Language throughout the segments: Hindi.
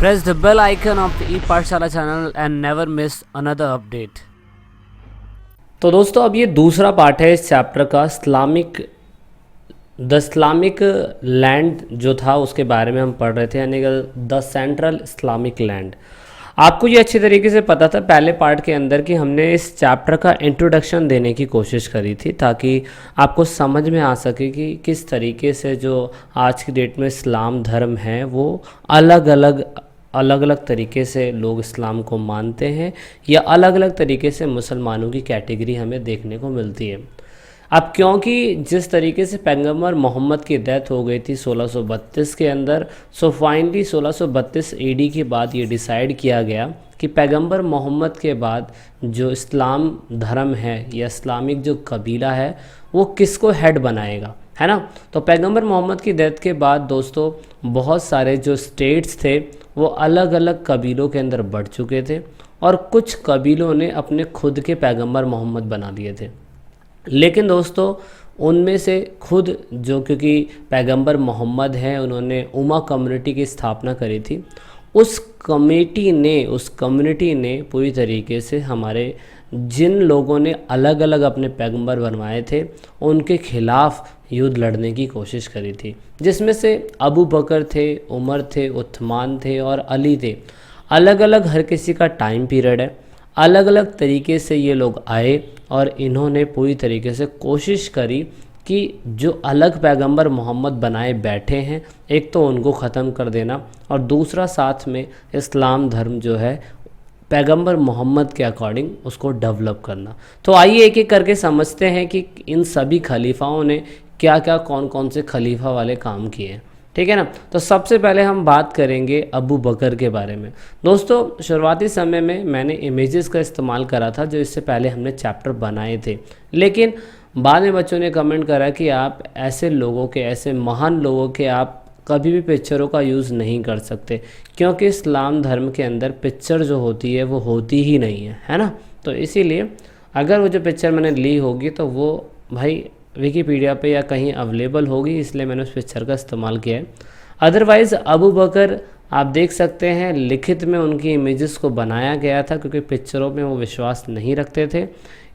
Press the bell icon of the ePathshala channel and never miss another update. तो दोस्तों अब ये दूसरा पार्ट है इस चैप्टर का इस्लामिक लैंड जो था उसके बारे में हम पढ़ रहे थे, यानी द सेंट्रल इस्लामिक लैंड। आपको ये अच्छी तरीके से पता था पहले पार्ट के अंदर कि हमने इस चैप्टर का इंट्रोडक्शन देने की कोशिश करी थी ताकि आपको समझ में आ सके कि किस तरीके से जो आज की डेट में इस्लाम धर्म है वो अलग अलग तरीके से लोग इस्लाम को मानते हैं या अलग अलग तरीके से मुसलमानों की कैटेगरी हमें देखने को मिलती है। अब क्योंकि जिस तरीके से पैगंबर मोहम्मद की डेथ हो गई थी 1632 के अंदर, सो फाइनली 1632 एडी के बाद ये डिसाइड किया गया कि पैगंबर मोहम्मद के बाद जो इस्लाम धर्म है या इस्लामिक जो कबीला है वो किसको हेड बनाएगा, है ना। तो पैगंबर मोहम्मद की डेथ के बाद दोस्तों बहुत सारे जो स्टेट्स थे वो अलग अलग कबीलों के अंदर बढ़ चुके थे और कुछ कबीलों ने अपने खुद के पैगंबर मोहम्मद बना लिए थे। लेकिन दोस्तों उनमें से खुद जो क्योंकि पैगंबर मोहम्मद हैं उन्होंने उमा कम्युनिटी की स्थापना करी थी, उस कम्युनिटी ने पूरी तरीके से हमारे जिन लोगों ने अलग अलग अपने पैगंबर बनवाए थे उनके खिलाफ युद्ध लड़ने की कोशिश करी थी, जिसमें से अबू बकर थे, उमर थे, उस्मान थे और अली थे। अलग अलग हर किसी का टाइम पीरियड है, अलग अलग तरीके से ये लोग आए और इन्होंने पूरी तरीके से कोशिश करी कि जो अलग पैगंबर मोहम्मद बनाए बैठे हैं एक तो उनको ख़त्म कर देना और दूसरा साथ में इस्लाम धर्म जो है पैगंबर मोहम्मद के अकॉर्डिंग उसको डेवलप करना। तो आइए एक एक करके समझते हैं कि इन सभी खलीफाओं ने क्या क्या कौन कौन से खलीफा वाले काम किए हैं, ठीक है ना। तो सबसे पहले हम बात करेंगे अबू बकर के बारे में। दोस्तों शुरुआती समय में मैंने इमेजेस का इस्तेमाल करा था जो इससे पहले हमने चैप्टर बनाए थे, लेकिन बाद में बच्चों ने कमेंट करा कि आप ऐसे लोगों के, ऐसे महान लोगों के आप कभी भी पिक्चरों का यूज़ नहीं कर सकते क्योंकि इस्लाम धर्म के अंदर पिक्चर जो होती है वो होती ही नहीं है ना। तो इसीलिए अगर वो जो पिक्चर मैंने ली होगी तो वो भाई विकीपीडिया पे या कहीं अवेलेबल होगी, इसलिए मैंने उस पिक्चर का इस्तेमाल किया है। अदरवाइज़ अबू बकर आप देख सकते हैं लिखित में उनकी इमेजेस को बनाया गया था क्योंकि पिक्चरों में वो विश्वास नहीं रखते थे।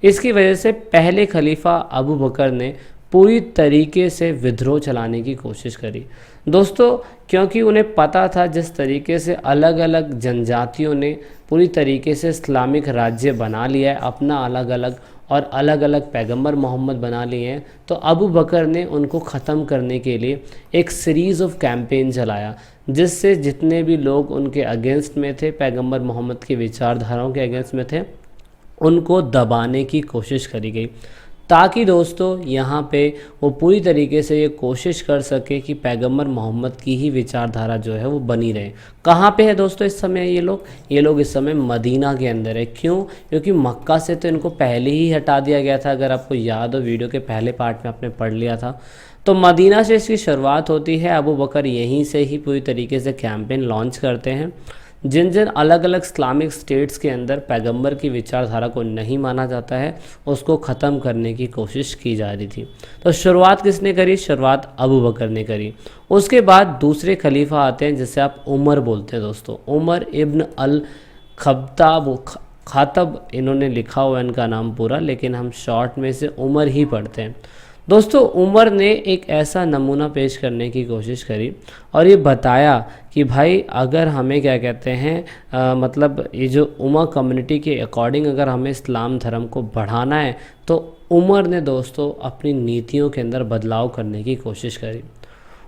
इसकी वजह से पहले खलीफा अबू बकर ने पूरी तरीके से विद्रोह चलाने की कोशिश करी दोस्तों, क्योंकि उन्हें पता था जिस तरीके से अलग अलग जनजातियों ने पूरी तरीके से इस्लामिक राज्य बना लिया है अपना अलग अलग और अलग अलग पैगंबर मोहम्मद बना लिए हैं, तो अबू बकर ने उनको ख़त्म करने के लिए एक सीरीज़ ऑफ कैंपेन चलाया जिससे जितने भी लोग उनके अगेंस्ट में थे, पैगंबर मोहम्मद की विचारधाराओं के अगेंस्ट में थे, उनको दबाने की कोशिश करी गई ताकि दोस्तों यहाँ पे वो पूरी तरीके से ये कोशिश कर सके कि पैगंबर मोहम्मद की ही विचारधारा जो है वो बनी रहे। कहाँ पे है दोस्तों इस समय ये लोग इस समय मदीना के अंदर है। क्यों? क्योंकि मक्का से तो इनको पहले ही हटा दिया गया था। अगर आपको याद हो वीडियो के पहले पार्ट में आपने पढ़ लिया था, तो मदीना से इसकी शुरुआत होती है। अबू बकर यहीं से ही पूरी तरीके से कैंपेन लॉन्च करते हैं। जिन जिन अलग अलग इस्लामिक स्टेट्स के अंदर पैगंबर की विचारधारा को नहीं माना जाता है उसको ख़त्म करने की कोशिश की जा रही थी। तो शुरुआत किसने करी? शुरुआत अबू बकर ने करी। उसके बाद दूसरे खलीफा आते हैं जिसे आप उमर बोलते हैं दोस्तों। उमर इब्न अल खातब इन्होंने लिखा हुआ इनका नाम पूरा, लेकिन हम शॉर्ट में से उमर ही पढ़ते हैं। दोस्तों उमर ने एक ऐसा नमूना पेश करने की कोशिश करी और ये बताया कि भाई अगर हमें क्या कहते हैं मतलब ये जो उमा कम्युनिटी के अकॉर्डिंग अगर हमें इस्लाम धर्म को बढ़ाना है तो उमर ने दोस्तों अपनी नीतियों के अंदर बदलाव करने की कोशिश करी।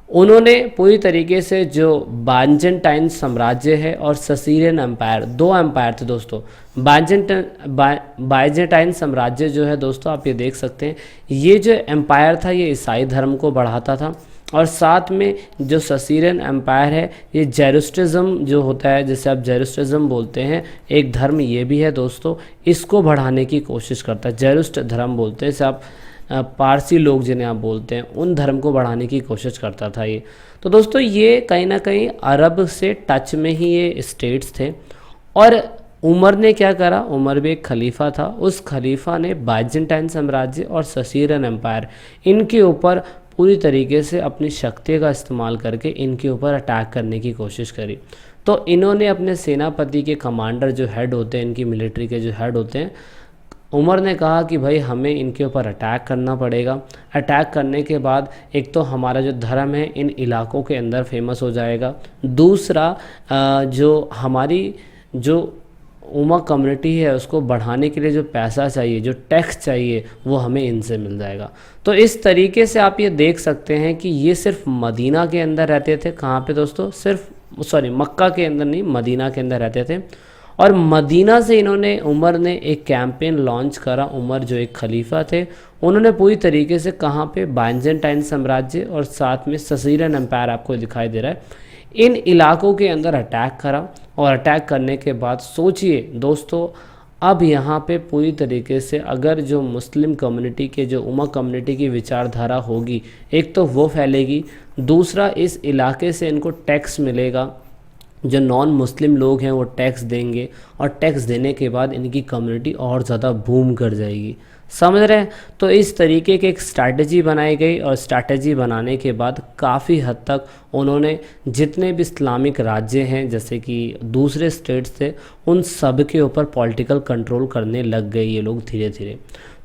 उन्होंने पूरी तरीके से जो बाइजेंटाइन साम्राज्य है और ससीरियन एम्पायर, दो एम्पायर थे दोस्तों। बाइजेंटाइन साम्राज्य जो है दोस्तों आप ये देख सकते हैं, ये जो एम्पायर था ये ईसाई धर्म को बढ़ाता था और साथ में जो ससीरियन एम्पायर है ये जेरोस्ट्रिज्म जो होता है, जिसे आप जेरोस्ट्रिज्म बोलते हैं, एक धर्म ये भी है दोस्तों, इसको बढ़ाने की कोशिश करता है। जेरोस्ट धर्म बोलते हैं, इसे आप पारसी लोग जिन्हें आप बोलते हैं, उन धर्म को बढ़ाने की कोशिश करता था ये। तो दोस्तों ये कहीं ना कहीं अरब से टच में ही ये स्टेट्स थे। और उमर ने क्या करा? उमर भी एक खलीफा था। उस खलीफा ने बाइजेंटाइन साम्राज्य और ससीरियन एम्पायर इनके ऊपर पूरी तरीके से अपनी शक्ति का इस्तेमाल करके इनके ऊपर अटैक करने की कोशिश करी। तो इन्होंने अपने सेनापति के कमांडर जो हेड होते हैं, इनकी मिलिट्री के जो हेड होते हैं, उमर ने कहा कि भाई हमें इनके ऊपर अटैक करना पड़ेगा। अटैक करने के बाद एक तो हमारा जो धर्म है इन इलाकों के अंदर फेमस हो जाएगा, दूसरा जो हमारी जो उमा कम्युनिटी है उसको बढ़ाने के लिए जो पैसा चाहिए, जो टैक्स चाहिए, वो हमें इनसे मिल जाएगा। तो इस तरीके से आप ये देख सकते हैं कि ये सिर्फ मदीना के अंदर रहते थे। कहाँ पे दोस्तों? मक्का के अंदर नहीं, मदीना के अंदर रहते थे। और मदीना से उमर ने एक कैंपेन लॉन्च करा। उमर जो एक खलीफा थे, उन्होंने पूरी तरीके से कहाँ पे, बाइजेंटाइन साम्राज्य और साथ में ससीरन एम्पायर आपको दिखाई दे रहा है, इन इलाकों के अंदर अटैक करा। और अटैक करने के बाद सोचिए दोस्तों, अब यहाँ पे पूरी तरीके से अगर जो मुस्लिम कम्युनिटी के, जो उमा कम्युनिटी की विचारधारा होगी, एक तो वो फैलेगी, दूसरा इस इलाके से इनको टैक्स मिलेगा, जो नॉन मुस्लिम लोग हैं वो टैक्स देंगे, और टैक्स देने के बाद इनकी कम्युनिटी और ज़्यादा बूम कर जाएगी। समझ रहे हैं? तो इस तरीके की एक स्ट्रैटेजी बनाई गई, और स्ट्रैटेजी बनाने के बाद काफ़ी हद तक उन्होंने जितने भी इस्लामिक राज्य हैं, जैसे कि दूसरे स्टेट्स थे, उन सब के ऊपर पॉलिटिकल कंट्रोल करने लग गए ये लोग धीरे धीरे।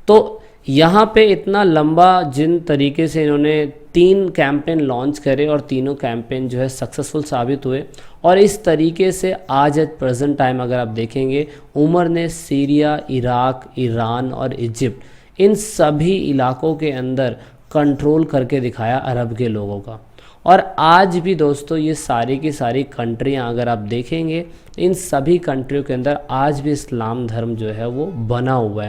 तो यहाँ पे इतना लंबा जिन तरीके से इन्होंने 3 कैंपेन लॉन्च करे और तीनों कैंपेन जो है सक्सेसफुल साबित हुए। और इस तरीके से आज एट प्रेजेंट टाइम अगर आप देखेंगे, उमर ने सीरिया, इराक, ईरान और इजिप्ट, इन सभी इलाकों के अंदर कंट्रोल करके दिखाया अरब के लोगों का। और आज भी दोस्तों ये सारी की सारी कंट्रियां अगर आप देखेंगे, इन सभी कंट्रियों के अंदर आज भी इस्लाम धर्म जो है वो बना हुआ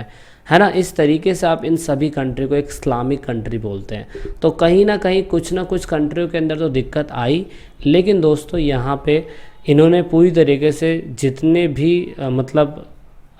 है ना। इस तरीके से आप इन सभी कंट्री को एक इस्लामिक कंट्री बोलते हैं। तो कहीं ना कहीं कुछ ना कुछ कंट्रियों के अंदर तो दिक्कत आई, लेकिन दोस्तों यहाँ पे इन्होंने पूरी तरीके से जितने भी मतलब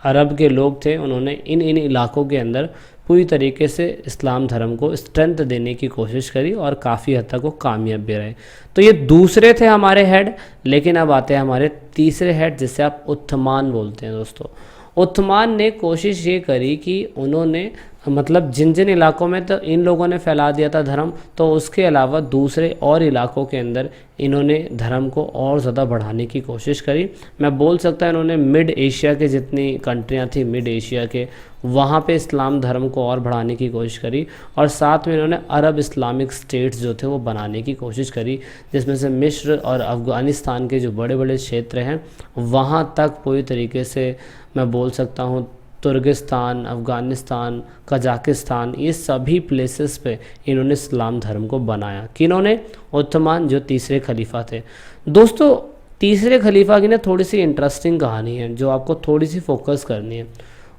अरब के लोग थे, उन्होंने इन इलाकों के अंदर पूरी तरीके से इस्लाम धर्म को स्ट्रेंथ देने की कोशिश करी और काफ़ी हद तक वो कामयाब भी रहे। तो ये दूसरे थे हमारे हेड। लेकिन अब आते हैं हमारे तीसरे हेड, जिसे आप उस्मान बोलते हैं दोस्तों। उस्मान ने कोशिश ये करी कि उन्होंने मतलब जिन जिन इलाकों में तो इन लोगों ने फैला दिया था धर्म, तो उसके अलावा दूसरे और इलाकों के अंदर इन्होंने धर्म को और ज़्यादा बढ़ाने की कोशिश करी। मैं बोल सकता हूँ इन्होंने मिड एशिया के जितनी कंट्रियाँ थी, मिड एशिया के, वहाँ पे इस्लाम धर्म को और बढ़ाने की कोशिश करी। और साथ में इन्होंने अरब इस्लामिक स्टेट्स जो थे वो बनाने की कोशिश करी, जिसमें से मिस्र और अफ़गानिस्तान के जो बड़े बड़े क्षेत्र हैं वहाँ तक पूरी तरीके से मैं बोल सकता हूँ तुर्गिस्तान, अफ़गानिस्तान, कजाकिस्तान, ये सभी प्लेसेस पे इन्होंने इस्लाम धर्म को बनाया। किन्होंने? उस्मान जो तीसरे खलीफा थे। दोस्तों तीसरे खलीफा की ना थोड़ी सी इंटरेस्टिंग कहानी है जो आपको थोड़ी सी फोकस करनी है।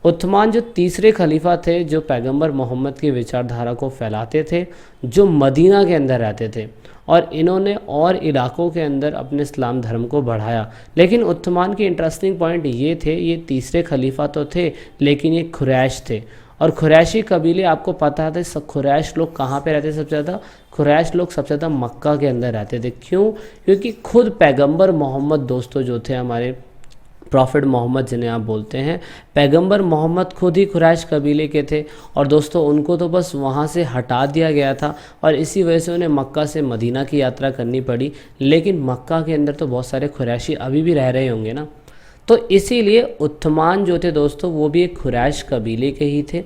उस्मान जो तीसरे खलीफा थे, जो पैगंबर मोहम्मद की विचारधारा को फैलाते थे, जो मदीना के अंदर रहते थे, और इन्होंने और इलाकों के अंदर अपने इस्लाम धर्म को बढ़ाया। लेकिन उस्मान के इंटरेस्टिंग पॉइंट ये थे, ये तीसरे खलीफा तो थे लेकिन ये खुरैश थे। और खुरैशी कबीले आपको पता था, सब खुरैश लोग कहाँ पे रहते सबसे ज़्यादा? खुरैश लोग सबसे ज़्यादा मक्का के अंदर रहते थे। क्यों? क्योंकि खुद पैगंबर मोहम्मद दोस्तों जो थे हमारे प्रॉफिट मोहम्मद जिन्हें आप बोलते हैं, पैगंबर मोहम्मद खुद ही खुरैश कबीले के थे। और दोस्तों उनको तो बस वहाँ से हटा दिया गया था और इसी वजह से उन्हें मक्का से मदीना की यात्रा करनी पड़ी। लेकिन मक्का के अंदर तो बहुत सारे खुरैशी अभी भी रह रहे होंगे ना, तो इसीलिए उस्मान जो थे दोस्तों वो भी एक खुरैश कबीले के ही थे।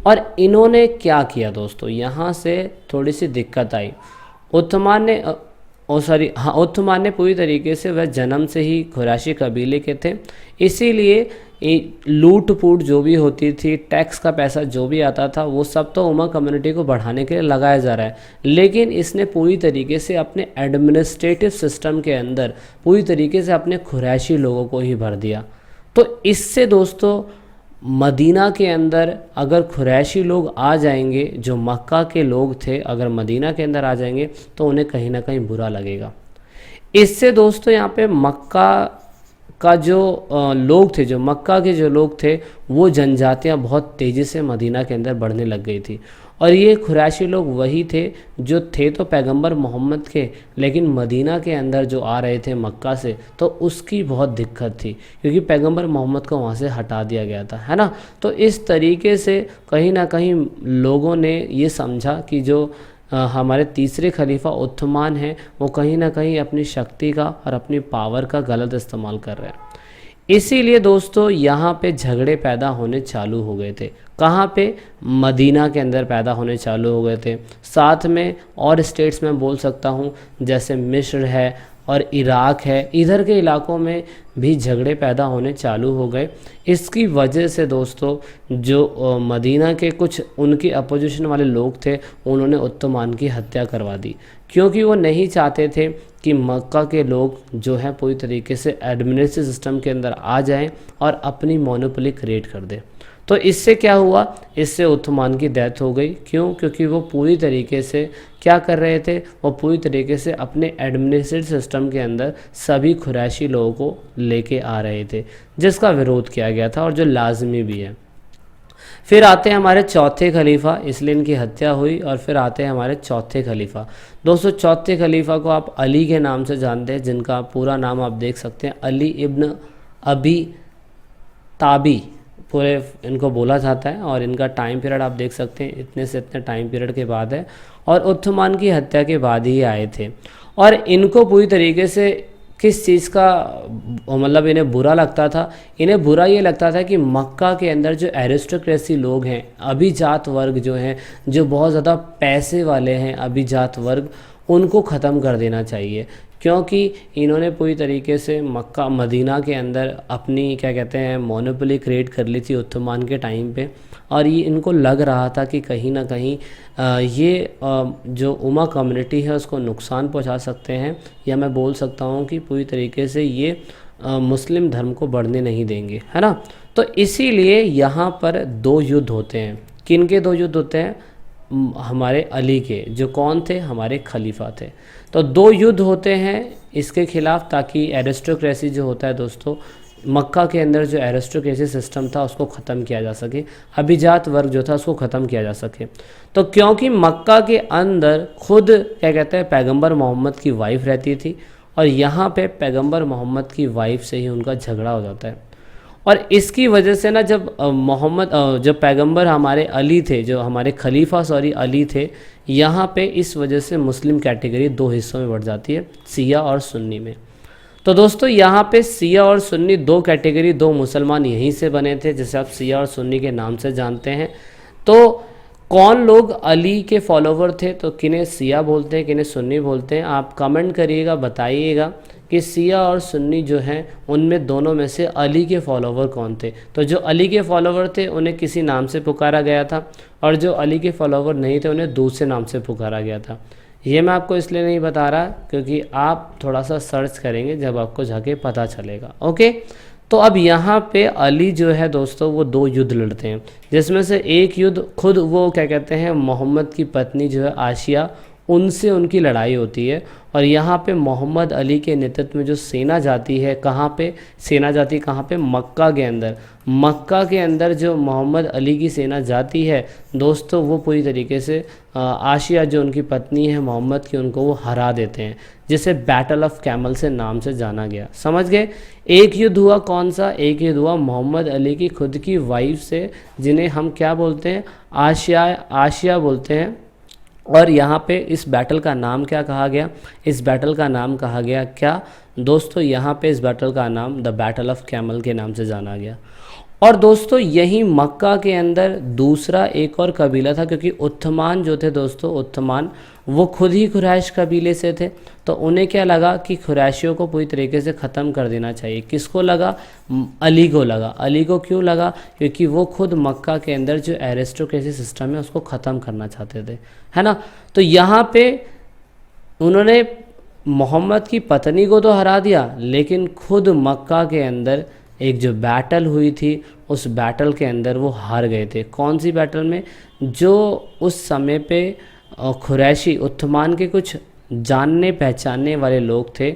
और इन्होंने क्या किया दोस्तों, यहाँ से थोड़ी सी दिक्कत आई। उस्मान ने पूरी तरीके से वह जन्म से ही खुरैशी कबीले के थे, इसीलिए लूट पूट जो भी होती थी, टैक्स का पैसा जो भी आता था, वो सब तो उमा कम्युनिटी को बढ़ाने के लिए लगाया जा रहा है। लेकिन इसने पूरी तरीके से अपने एडमिनिस्ट्रेटिव सिस्टम के अंदर पूरी तरीके से अपने खुरैशी लोगों को ही भर दिया। तो इससे दोस्तों मदीना के अंदर अगर खुरैशी लोग आ जाएंगे, जो मक्का के लोग थे, अगर मदीना के अंदर आ जाएंगे तो उन्हें कहीं ना कहीं बुरा लगेगा। इससे दोस्तों यहाँ पे मक्का का जो लोग थे, जो मक्का के जो लोग थे, वो जनजातियाँ बहुत तेज़ी से मदीना के अंदर बढ़ने लग गई थी। और ये खुरैशी लोग वही थे जो थे तो पैगंबर मोहम्मद के, लेकिन मदीना के अंदर जो आ रहे थे मक्का से, तो उसकी बहुत दिक्कत थी क्योंकि पैगंबर मोहम्मद को वहाँ से हटा दिया गया था, है ना। तो इस तरीके से कहीं ना कहीं लोगों ने ये समझा कि जो हमारे तीसरे खलीफा उस्मान हैं, वो कहीं ना कहीं अपनी शक्ति का और अपनी पावर का गलत इस्तेमाल कर रहे हैं। इसीलिए दोस्तों यहाँ पे झगड़े पैदा होने चालू हो गए थे। कहाँ पे? मदीना के अंदर पैदा होने चालू हो गए थे। साथ में और स्टेट्स में बोल सकता हूँ, जैसे मिस्र है और इराक है, इधर के इलाकों में भी झगड़े पैदा होने चालू हो गए। इसकी वजह से दोस्तों जो मदीना के कुछ उनके अपोजिशन वाले लोग थे, उन्होंने उस्मान की हत्या करवा दी, क्योंकि वो नहीं चाहते थे कि मक्का के लोग जो हैं पूरी तरीके से एडमिनिस्ट्रेटिव सिस्टम के अंदर आ जाएं और अपनी मोनोपोली क्रिएट कर दें। तो इससे क्या हुआ? इससे उस्मान की डेथ हो गई। क्यों? क्योंकि वो पूरी तरीके से क्या कर रहे थे? वो पूरी तरीके से अपने एडमिनिस्ट्रेटिव सिस्टम के अंदर सभी खुरैशी लोगों को लेके आ रहे थे, जिसका विरोध किया गया था और जो लाजमी भी है। फिर आते हैं हमारे चौथे खलीफा, इसलिए इनकी हत्या हुई। और फिर आते हैं हमारे चौथे खलीफा। दोस्तों चौथे खलीफा को आप अली के नाम से जानते हैं, जिनका पूरा नाम आप देख सकते हैं, अली इब्न अबी ताबी पूरे इनको बोला जाता है। और इनका टाइम पीरियड आप देख सकते हैं, इतने से इतने टाइम पीरियड के बाद है और उस्मान की हत्या के बाद ही आए थे। और इनको पूरी तरीके से किस चीज़ का मतलब इन्हें बुरा लगता था? इन्हें बुरा ये लगता था कि मक्का के अंदर जो एरिस्टोक्रेसी लोग हैं, अभिजात वर्ग जो हैं, जो बहुत ज़्यादा पैसे वाले हैं, अभिजात वर्ग, उनको ख़त्म कर देना चाहिए। क्योंकि इन्होंने पूरी तरीके से मक्का मदीना के अंदर अपनी क्या कहते हैं मोनोपोली क्रिएट कर ली थी उस्मान के टाइम पे। और ये इनको लग रहा था कि कहीं ना कहीं जो उमा कम्युनिटी है उसको नुकसान पहुंचा सकते हैं, या मैं बोल सकता हूं कि पूरी तरीके से ये मुस्लिम धर्म को बढ़ने नहीं देंगे, है ना। तो इसीलिए यहाँ पर दो युद्ध होते हैं। किन के दो युद्ध होते हैं? हमारे अली के, जो कौन थे? हमारे खलीफा थे। तो दो युद्ध होते हैं इसके खिलाफ, ताकि एरिस्टोक्रेसी जो होता है दोस्तों, मक्का के अंदर जो एरिस्टोक्रेसी सिस्टम था उसको ख़त्म किया जा सके, अभिजात वर्ग जो था उसको ख़त्म किया जा सके। तो क्योंकि मक्का के अंदर खुद क्या कहते हैं पैगंबर मोहम्मद की वाइफ रहती थी, और यहाँ पे पैगंबर मोहम्मद की वाइफ से ही उनका झगड़ा हो जाता है। और इसकी वजह से ना जब पैगंबर हमारे अली थे, जो हमारे खलीफा अली थे, यहाँ पे इस वजह से मुस्लिम कैटेगरी दो हिस्सों में बढ़ जाती है, सिया और सुन्नी में। तो दोस्तों यहाँ पे सिया और सुन्नी दो कैटेगरी, दो मुसलमान यहीं से बने थे, जैसे आप सिया और सुन्नी के नाम से जानते हैं। तो कौन लोग अली के फॉलोवर थे? तो किन्हें सिया बोलते हैं, किन्हें सुन्नी बोलते हैं? आप कमेंट करिएगा, बताइएगा कि सिया और सुन्नी जो हैं उनमें दोनों में से अली के फॉलोवर कौन थे। तो जो अली के फॉलोवर थे उन्हें किसी नाम से पुकारा गया था, और जो अली के फॉलोवर नहीं थे उन्हें दूसरे नाम से पुकारा गया था। ये मैं आपको इसलिए नहीं बता रहा क्योंकि आप थोड़ा सा सर्च करेंगे, जब आपको जाके पता चलेगा। ओके, तो अब यहाँ पे अली जो है दोस्तों वो दो युद्ध लड़ते हैं, जिसमें से एक युद्ध खुद वो क्या कहते हैं मोहम्मद की पत्नी जो है आशिया, उनसे उनकी लड़ाई होती है। और यहाँ पे मोहम्मद अली के नेतृत्व में जो सेना जाती है, कहाँ पे सेना जाती है? कहाँ पे? मक्का के अंदर। मक्का के अंदर जो मोहम्मद अली की सेना जाती है दोस्तों, वो पूरी तरीके से आशिया जो उनकी पत्नी है मोहम्मद की, उनको वो हरा देते हैं, जिसे बैटल ऑफ कैमल से नाम से जाना गया। समझ गए? एक युद्ध हुआ कौन सा? एक युद्ध हुआ मोहम्मद अली की खुद की वाइफ से, जिन्हें हम क्या बोलते हैं? आशिया बोलते हैं। और यहाँ पे इस बैटल का नाम क्या कहा गया? इस बैटल का नाम कहा गया क्या दोस्तों? यहाँ पे इस बैटल का नाम द बैटल ऑफ कैमल के नाम से जाना गया। और दोस्तों यही मक्का के अंदर दूसरा एक और कबीला था, क्योंकि उस्मान जो थे दोस्तों, उस्मान वो खुद ही कुरैश कबीले से थे। तो उन्हें क्या लगा कि कुरैशियों को पूरी तरीके से ख़त्म कर देना चाहिए। किसको लगा? अली को लगा। अली को क्यों लगा? क्योंकि वो खुद मक्का के अंदर जो एरिस्टोक्रेसी सिस्टम है उसको ख़त्म करना चाहते थे, है ना। तो यहाँ पे उन्होंने मोहम्मद की पत्नी को तो हरा दिया, लेकिन खुद मक्का के अंदर एक जो बैटल हुई थी उस बैटल के अंदर वो हार गए थे। कौन सी बैटल में? जो उस समय पे कुरैशी उस्मान के कुछ जानने पहचानने वाले लोग थे,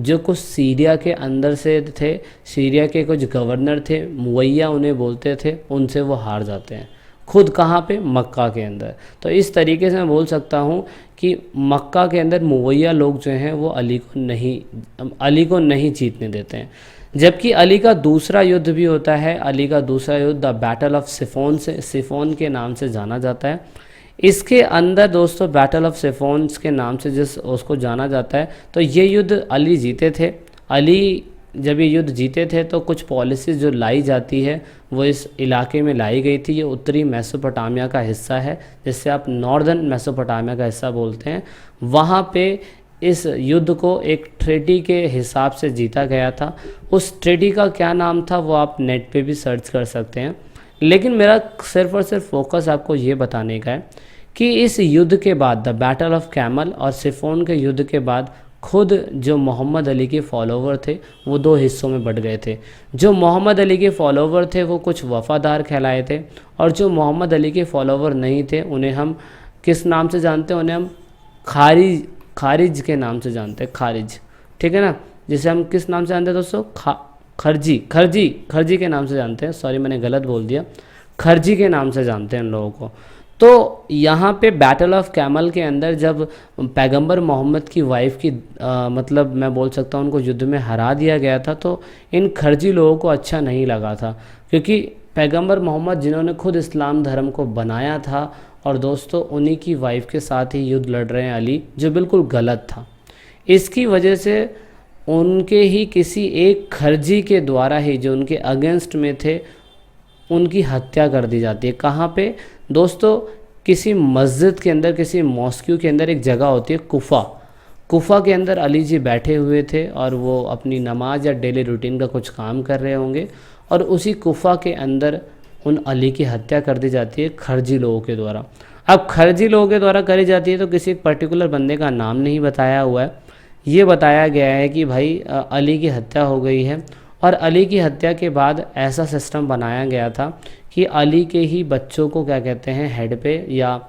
जो कुछ सीरिया के अंदर से थे, सीरिया के कुछ गवर्नर थे, मुवैया उन्हें बोलते थे, उनसे वो हार जाते हैं। खुद कहाँ पे? मक्का के अंदर। तो इस तरीके से मैं बोल सकता हूँ कि मक्का के अंदर मुवैया लोग जो हैं वो अली को नहीं जीतने देते हैं। जबकि अली का दूसरा युद्ध भी होता है। अली का दूसरा युद्ध द बैटल ऑफ सिफोन के नाम से जाना जाता है। इसके अंदर दोस्तों बैटल ऑफ सिफोन्स के नाम से जिस उसको जाना जाता है, तो ये युद्ध अली जीते थे। अली जब ये युद्ध जीते थे तो कुछ पॉलिसीज़ जो लाई जाती है वो इस इलाके में लाई गई थी। ये उत्तरी मेसोपोटामिया का हिस्सा है, जिससे आप नॉर्दर्न मेसोपोटामिया का हिस्सा बोलते हैं। वहाँ पे इस युद्ध को एक ट्रेटी के हिसाब से जीता गया था। उस ट्रेटी का क्या नाम था वो आप नेट पे भी सर्च कर सकते हैं, लेकिन मेरा सिर्फ और सिर्फ फोकस आपको ये बताने का है कि इस युद्ध के बाद, द बैटल ऑफ कैमल और सिफोन के युद्ध के बाद, खुद जो मोहम्मद अली के फॉलोवर थे वो दो हिस्सों में बट गए थे। जो मोहम्मद अली के फॉलोवर थे वो कुछ वफ़ादार कहलाए थे, और जो मोहम्मद अली के फॉलोवर नहीं थे उन्हें हम किस नाम से जानते हैं? उन्हें हम खारिज के नाम से जानते हैं, खारिज, ठीक है ना। जिसे हम किस नाम से जानते हैं दोस्तों? खरजी के नाम से जानते हैं। सॉरी, मैंने गलत बोल दिया, खरजी के नाम से जानते हैं इन लोगों को। तो यहाँ पे बैटल ऑफ कैमल के अंदर जब पैगंबर मोहम्मद की वाइफ की मतलब मैं बोल सकता हूँ उनको युद्ध में हरा दिया गया था, तो इन खरजी लोगों को अच्छा नहीं लगा था, क्योंकि पैगंबर मोहम्मद जिन्होंने खुद इस्लाम धर्म को बनाया था और दोस्तों उन्हीं की वाइफ के साथ ही युद्ध लड़ रहे हैं अली, जो बिल्कुल गलत था। इसकी वजह से उनके ही किसी एक खरजी के द्वारा ही जो उनके अगेंस्ट में थे उनकी हत्या कर दी जाती है। कहाँ पे दोस्तों? किसी मस्जिद के अंदर, किसी मॉस्क्यू के अंदर एक जगह होती है कुफा के अंदर अली जी बैठे हुए थे और वो अपनी नमाज या डेली रूटीन का कुछ काम कर रहे होंगे, और उसी कुफा के अंदर उन अली की हत्या कर दी जाती है खरजी लोगों के द्वारा। अब खरजी लोगों के द्वारा करी जाती है तो किसी एक पर्टिकुलर बंदे का नाम नहीं बताया हुआ है, ये बताया गया है कि भाई अली की हत्या हो गई है। और अली की हत्या के बाद ऐसा सिस्टम बनाया गया था कि अली के ही बच्चों को क्या कहते हैं, हेड पे, या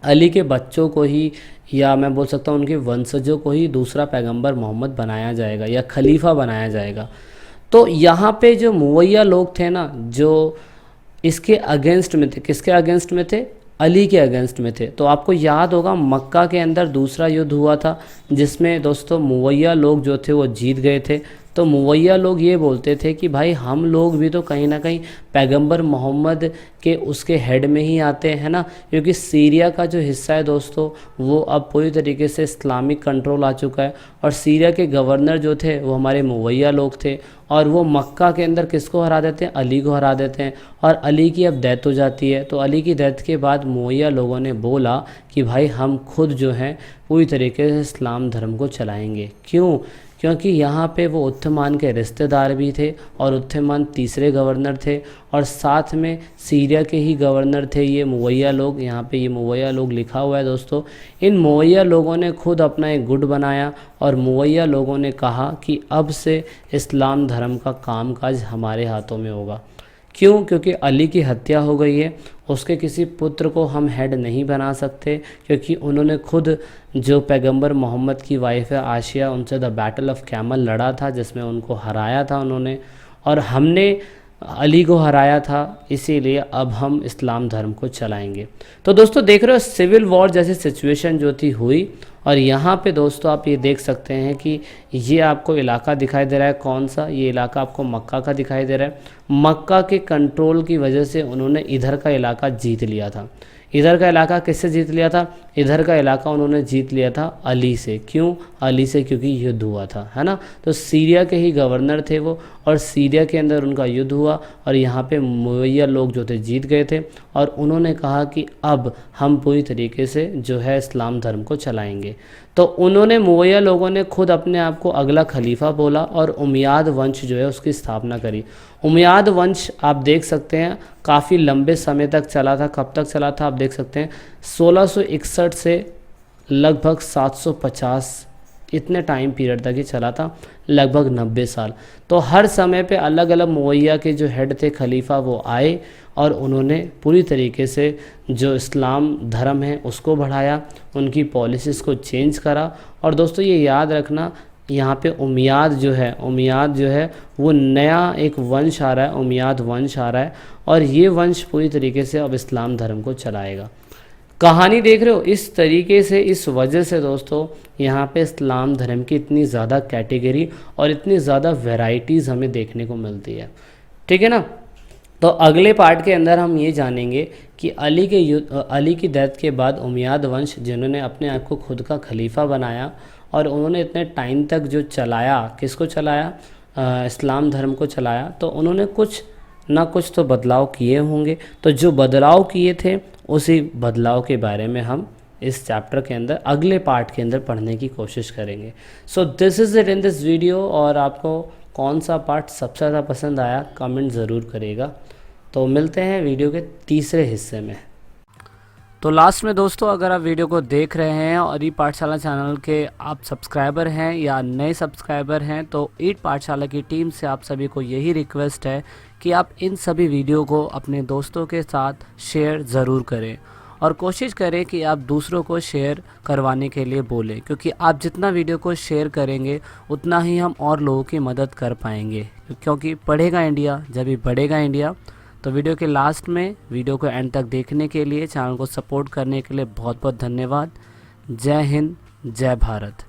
अली के बच्चों को ही, या मैं बोल सकता हूँ उनके वंशजों को ही दूसरा पैगंबर मोहम्मद बनाया जाएगा या खलीफा बनाया जाएगा। तो यहाँ पे जो मुवैया लोग थे ना, जो इसके अगेंस्ट में थे, किसके अगेंस्ट में थे? अली के अगेंस्ट में थे। तो आपको याद होगा मक्का के अंदर दूसरा युद्ध हुआ था जिसमें दोस्तों मुवैया लोग जो थे वो जीत गए थे। तो मुवैया लोग ये बोलते थे कि भाई हम लोग भी तो कहीं ना कहीं पैगंबर मोहम्मद के उसके हेड में ही आते हैं ना, क्योंकि सीरिया का जो हिस्सा है दोस्तों वो अब पूरी तरीके से इस्लामिक कंट्रोल आ चुका है, और सीरिया के गवर्नर जो थे वो हमारे मुवैया लोग थे, और वो मक्का के अंदर किसको हरा देते हैं? अली को हरा देते हैं, और अली की अब डेथ हो जाती है। तो अली की डेथ के बाद मुवैया लोगों ने बोला कि भाई हम खुद जो हैं पूरी तरीके से इस्लाम धर्म को चलाएंगे। क्यों? क्योंकि यहाँ पे वो उथमान के रिश्तेदार भी थे, और उथमान तीसरे गवर्नर थे, और साथ में सीरिया के ही गवर्नर थे ये मुवैया लोग। यहाँ पे ये मुवैया लोग लिखा हुआ है दोस्तों। इन मुवैया लोगों ने खुद अपना एक गुट बनाया, और मुवैया लोगों ने कहा कि अब से इस्लाम धर्म का कामकाज हमारे हाथों में होगा। क्यों? क्योंकि अली की हत्या हो गई है, उसके किसी पुत्र को हम हेड नहीं बना सकते, क्योंकि उन्होंने खुद जो पैगंबर मोहम्मद की वाइफ है आशिया, उनसे द बैटल ऑफ कैमल लड़ा था जिसमें उनको हराया था उन्होंने, और हमने अली को हराया था, इसीलिए अब हम इस्लाम धर्म को चलाएंगे। तो दोस्तों देख रहे हो सिविल वॉर जैसी सिचुएशन जो थी हुई, और यहाँ पे दोस्तों आप ये देख सकते हैं कि ये आपको इलाका दिखाई दे रहा है, कौन सा? ये इलाका आपको मक्का का दिखाई दे रहा है। मक्का के कंट्रोल की वजह से उन्होंने इधर का इलाका जीत लिया था। इधर का इलाका किससे जीत लिया था? इधर का इलाका उन्होंने जीत लिया था अली से। क्यों अली से? क्योंकि युद्ध हुआ था, है ना। तो सीरिया के ही गवर्नर थे वो, और सीरिया के अंदर उनका युद्ध हुआ, और यहाँ पे मुवैया लोग जो थे जीत गए थे, और उन्होंने कहा कि अब हम पूरी तरीके से जो है इस्लाम धर्म को चलाएंगे। तो उन्होंने मुवैया लोगों ने खुद अपने आप को अगला खलीफा बोला, और उमैयाद वंश जो है उसकी स्थापना करी। उमैयाद वंश आप देख सकते हैं काफ़ी लंबे समय तक चला था। कब तक चला था आप देख सकते हैं, 1661 से लगभग 750 इतने टाइम पीरियड तक ही चला था, लगभग 90 साल। तो हर समय पे अलग अलग मुवैया के जो हेड थे खलीफा वो आए, और उन्होंने पूरी तरीके से जो इस्लाम धर्म है उसको बढ़ाया, उनकी पॉलिसीज़ को चेंज करा। और दोस्तों ये याद रखना, यहाँ पे उमैयाद जो है वो नया एक वंश आ रहा है, उमैयाद वंश आ रहा है, और ये वंश पूरी तरीके से अब इस्लाम धर्म को चलाएगा। कहानी देख रहे हो इस तरीके से, इस वजह से दोस्तों यहाँ पे इस्लाम धर्म की इतनी ज़्यादा कैटेगरी और इतनी ज़्यादा वैरायटीज़ हमें देखने को मिलती है, ठीक है ना। तो अगले पार्ट के अंदर हम ये जानेंगे कि अली की डेथ के बाद उमैयद वंश, जिन्होंने अपने आप को खुद का खलीफा बनाया और उन्होंने इतने टाइम तक जो चलाया, किसको चलाया, इस्लाम धर्म को चलाया, तो उन्होंने कुछ ना कुछ तो बदलाव किए होंगे। तो जो बदलाव किए थे उसी बदलाव के बारे में हम इस चैप्टर के अंदर अगले पार्ट के अंदर पढ़ने की कोशिश करेंगे। So this is it in this video. और आपको कौन सा पार्ट सबसे ज़्यादा पसंद आया कमेंट ज़रूर करिएगा। तो मिलते हैं वीडियो के तीसरे हिस्से में। तो लास्ट में दोस्तों, अगर आप वीडियो को देख रहे हैं और ई पाठशाला चैनल के आप सब्सक्राइबर हैं या नए सब्सक्राइबर हैं, तो ईट पाठशाला की टीम से आप सभी को यही रिक्वेस्ट है कि आप इन सभी वीडियो को अपने दोस्तों के साथ शेयर ज़रूर करें और कोशिश करें कि आप दूसरों को शेयर करवाने के लिए बोलें, क्योंकि आप जितना वीडियो को शेयर करेंगे उतना ही हम और लोगों की मदद कर पाएंगे, क्योंकि पढ़ेगा इंडिया जब भी बढ़ेगा इंडिया। तो वीडियो के लास्ट में वीडियो को एंड तक देखने के लिए, चैनल को सपोर्ट करने के लिए बहुत बहुत धन्यवाद। जय हिंद, जय भारत।